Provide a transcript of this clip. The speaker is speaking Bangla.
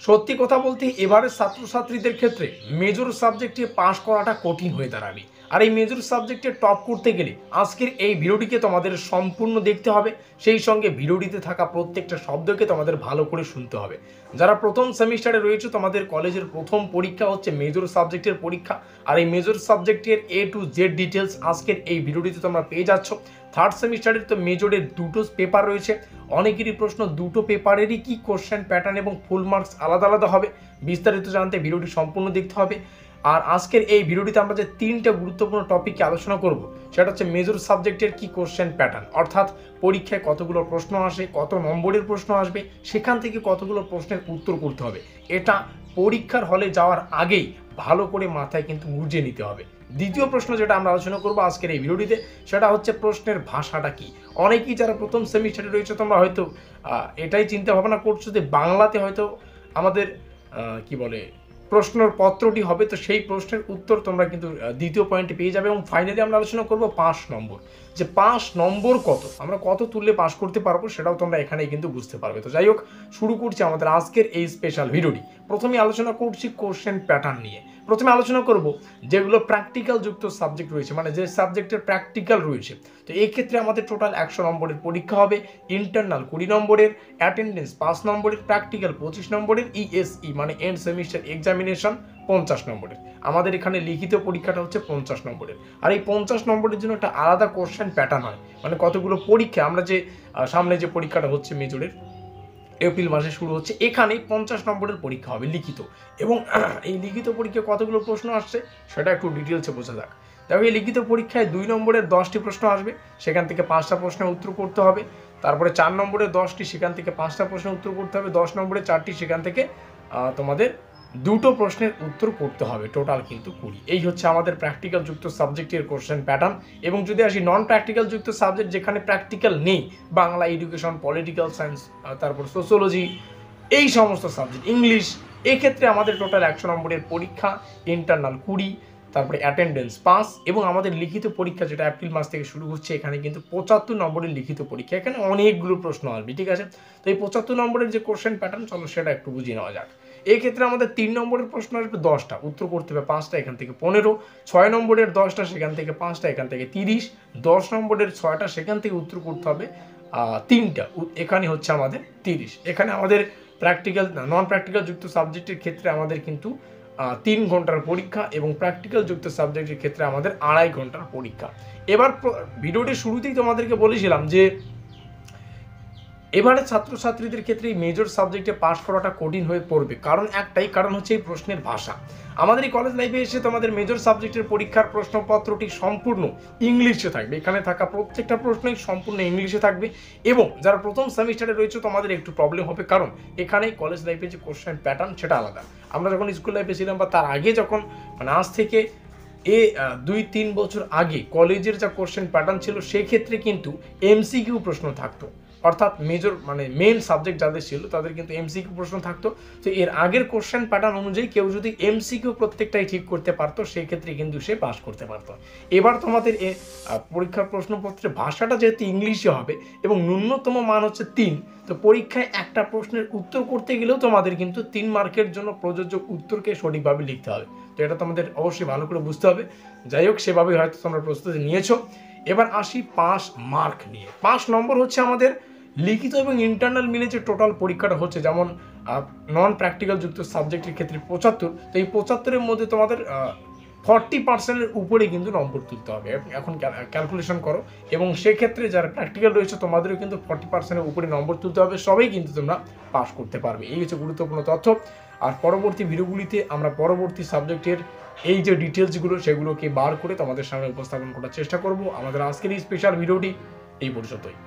সত্যি কথা বলতে এবারের ছাত্রছাত্রীদের ক্ষেত্রে মেজর সাবজেক্টে পাশ করাটা কঠিন হয়ে দাঁড়াবে। আর এই মেজর সাবজেক্টে টপ করতে গেলে আজকের এই ভিডিওটিকে তোমাদের সম্পূর্ণ দেখতে হবে, সেই সঙ্গে ভিডিওটিতে থাকা প্রত্যেকটা শব্দকে তোমাদের ভালো করে শুনতে হবে। যারা প্রথম সেমিস্টারে রয়েছে তোমাদের কলেজের প্রথম পরীক্ষা হচ্ছে মেজর সাবজেক্টের পরীক্ষা। আর এই মেজর সাবজেক্টের A to Z ডিটেলস আজকের এই ভিডিওটিতে তোমরা পেয়ে যাচ্ছ। থার্ড সেমিস্টারের তো মেজরের দুটো পেপার রয়েছে, অনেকেরই প্রশ্ন দুটো পেপারেরই কি কোশ্চেন প্যাটার্ন এবং ফুল মার্কস আলাদা আলাদা হবে। বিস্তারিত জানতে ভিডিওটি সম্পূর্ণ দেখতে হবে। আর আজকের এই ভিডিওটিতে আমরা যে তিনটা গুরুত্বপূর্ণ টপিকে আলোচনা করব সেটা হচ্ছে মেজর সাবজেক্টের কি কোশ্চেন প্যাটার্ন, অর্থাৎ পরীক্ষায় কতগুলো প্রশ্ন আসে, কত নম্বরের প্রশ্ন আসবে, সেখান থেকে কতগুলো প্রশ্নের উত্তর করতে হবে। এটা পরীক্ষার হলে যাওয়ার আগেই ভালো করে মাথায় কিন্তু গুঁজে নিতে হবে। দ্বিতীয় প্রশ্ন যেটা আমরা আলোচনা করবো আজকের এই ভিডিওটিতে সেটা হচ্ছে প্রশ্নের ভাষাটা কি। অনেকেই যারা প্রথম সেমিস্টারে রয়েছে তোমরা হয়তো এটাই চিন্তা ভাবনা করছো যে বাংলাতে হয়তো আমাদের কি বলে প্রশ্নের পত্রটি হবে, তো সেই প্রশ্নের উত্তর তোমরা কিন্তু দ্বিতীয় পয়েন্টে পেয়ে যাবে। এবং ফাইনালি আমরা আলোচনা করবো 5 নম্বর, যে 5 নম্বর কত, আমরা কত তুললে পাস করতে পারবো সেটাও তোমরা এখানেই কিন্তু বুঝতে পারবে। তো যাই হোক, শুরু করছি আমাদের আজকের এই স্পেশাল ভিডিওটি। প্রথমে আলোচনা করছি কোশ্চেন প্যাটার্ন নিয়ে। প্রথমে আলোচনা করব যেগুলো প্র্যাকটিক্যাল যুক্ত সাবজেক্ট রয়েছে, মানে যে সাবজেক্টের প্র্যাকটিক্যাল রয়েছে। তো এই ক্ষেত্রে আমাদের টোটাল 100 নম্বরের পরীক্ষা হবে, ইন্টারনাল 20 নম্বরের, অ্যাটেন্ডেন্স 5 নম্বরের, প্র্যাকটিক্যাল 25 নম্বরের, ESE মানে এন্ড সেমিস্টার এক্সামিনেশন 50 নম্বরের। আমাদের এখানে লিখিত পরীক্ষাটা হচ্ছে 50 নম্বরের। আর এই 50 নম্বরের জন্য একটা আলাদা কোশ্চেন প্যাটার্ন হয়, মানে কতগুলো পরীক্ষা আমরা যে সামনে যে পরীক্ষাটা হচ্ছে মেজরের এপ্রিল মাসে শুরু হচ্ছে, এখানে 50 নম্বরের পরীক্ষা হবে লিখিত। এবং এই লিখিত পরীক্ষায় কতগুলো প্রশ্ন আসছে সেটা একটু ডিটেলসে বোঝা যাক। দেখো, এই লিখিত পরীক্ষায় 2 নম্বরের 10টি প্রশ্ন আসবে, সেখান থেকে 5টা প্রশ্নের উত্তর করতে হবে। তারপরে 4 নম্বরের 10টি, সেখান থেকে 5টা প্রশ্নের উত্তর করতে হবে। 10 নম্বরের 4টি, সেখান থেকে তোমাদের দুটো প্রশ্নের উত্তর করতে হবে। টোটাল কিন্তু 20। এই হচ্ছে আমাদের প্র্যাকটিক্যাল যুক্ত সাবজেক্টের কোশ্চেন প্যাটার্ন। এবং যদি আসি নন প্র্যাকটিক্যাল যুক্ত সাবজেক্ট, যেখানে প্র্যাকটিক্যাল নেই, বাংলা, এডুকেশন, পলিটিক্যাল সায়েন্স, তারপর সোশ্যোলজি, এই সমস্ত সাবজেক্ট, ইংলিশ, এক্ষেত্রে আমাদের টোটাল 100 নম্বরের পরীক্ষা, ইন্টারনাল 20, তারপরে অ্যাটেন্ডেন্স 5, এবং আমাদের লিখিত পরীক্ষা যেটা এপ্রিল মাস থেকে শুরু হচ্ছে, এখানে কিন্তু 75 নম্বরের লিখিত পরীক্ষা। এখানে অনেকগুলো প্রশ্ন আসবে, ঠিক আছে। তো এই 75 নম্বরের যে কোশ্চেন প্যাটার্ন, চলো সেটা একটু বুঝিয়ে নেওয়া যাক। এই ক্ষেত্রে আমাদের 3 নম্বরের প্রশ্ন আসবে 10টা, উত্তর করতে হবে 5টা, এখান থেকে 15। 6 নম্বরের 10টা, সেখান থেকে 5টা, এখান থেকে 30। 10 নম্বরের 6টা, সেখান থেকে উত্তর করতে হবে 3টা, এখানে হচ্ছে আমাদের 30। এখানে আমাদের প্র্যাকটিক্যাল নন প্র্যাকটিক্যাল যুক্ত সাবজেক্টের ক্ষেত্রে আমাদের কিন্তু 3 ঘন্টার পরীক্ষা, এবং প্র্যাকটিক্যাল যুক্ত সাবজেক্টের ক্ষেত্রে আমাদের 2.5 ঘন্টার পরীক্ষা। এবার ভিডিওটির শুরুতেই তোমাদেরকে বলেছিলাম যে এবারে ছাত্রছাত্রীদের ক্ষেত্রে এই মেজর সাবজেক্টে পাস করাটা কঠিন হয়ে পড়বে। কারণ একটাই, কারণ হচ্ছে এই প্রশ্নের ভাষা। আমাদের এই কলেজ লাইফে এসে তোমাদের মেজর সাবজেক্টের পরীক্ষার প্রশ্নপত্রটি সম্পূর্ণ ইংলিশে থাকবে। এখানে থাকা প্রত্যেকটা প্রশ্নই সম্পূর্ণ ইংলিশে থাকবে। এবং যারা প্রথম সেমিস্টারে রয়েছে তোমাদের একটু প্রবলেম হবে, কারণ এখানে কলেজ লাইফে যে কোশ্চেন প্যাটার্ন সেটা আলাদা। আমরা যখন স্কুল লাইফে ছিলাম, বা তার আগে যখন, মানে আজ থেকে 2-3 বছর আগে কলেজের যা কোশ্চেন প্যাটার্ন ছিল, সেক্ষেত্রে কিন্তু MCQ প্রশ্ন থাকতো, অর্থাৎ মেজর মানে মেন সাবজেক্ট যাদের ছিল তাদের কিন্তু MCQ প্রশ্ন থাকতো। তো এর আগের কোশ্চেন প্যাটার্ন অনুযায়ী কেউ যদি MCQ প্রত্যেকটাই ঠিক করতে পারতো, সেই ক্ষেত্রে কিন্তু সে পাস করতে পারতো। এবার তোমাদের পরীক্ষার প্রশ্নপত্রের ভাষাটা যেহেতু ইংলিশে হবে এবং ন্যূনতম মান হচ্ছে 3, তো পরীক্ষায় একটা প্রশ্নের উত্তর করতে গেলেও তোমাদের কিন্তু 3 মার্কের জন্য প্রযোজ্য উত্তরকে সঠিকভাবে লিখতে হবে। তো এটা তোমাদের অবশ্যই ভালো করে বুঝতে হবে। যাই হোক, সেভাবেই হয়তো তোমরা প্রস্তুতি নিয়েছো। এবার আসি 5 মার্ক নিয়ে। 5 নম্বর হচ্ছে আমাদের লিখিত এবং ইন্টারনাল মিলে যে টোটাল পরীক্ষাটা হচ্ছে, যেমন নন প্র্যাকটিক্যাল যুক্ত সাবজেক্টের ক্ষেত্রে 75, তো এই 75-এর মধ্যে তোমাদের 40%-এর উপরে কিন্তু নম্বর তুলতে হবে। এখন ক্যালকুলেশন করো, এবং সেক্ষেত্রে যারা প্র্যাকটিক্যাল রয়েছে তোমাদেরও কিন্তু 40%-এর উপরে নম্বর তুলতে হবে, সবাই কিন্তু তোমরা পাস করতে পারবে। এই হচ্ছে গুরুত্বপূর্ণ তথ্য। আর পরবর্তী ভিডিওগুলিতে আমরা পরবর্তী সাবজেক্টের এই যে ডিটেলসগুলো সেগুলোকে বার করে তোমাদের সামনে উপস্থাপন করার চেষ্টা করব। আমাদের আজকের এই স্পেশাল ভিডিওটি এই পর্যন্তই।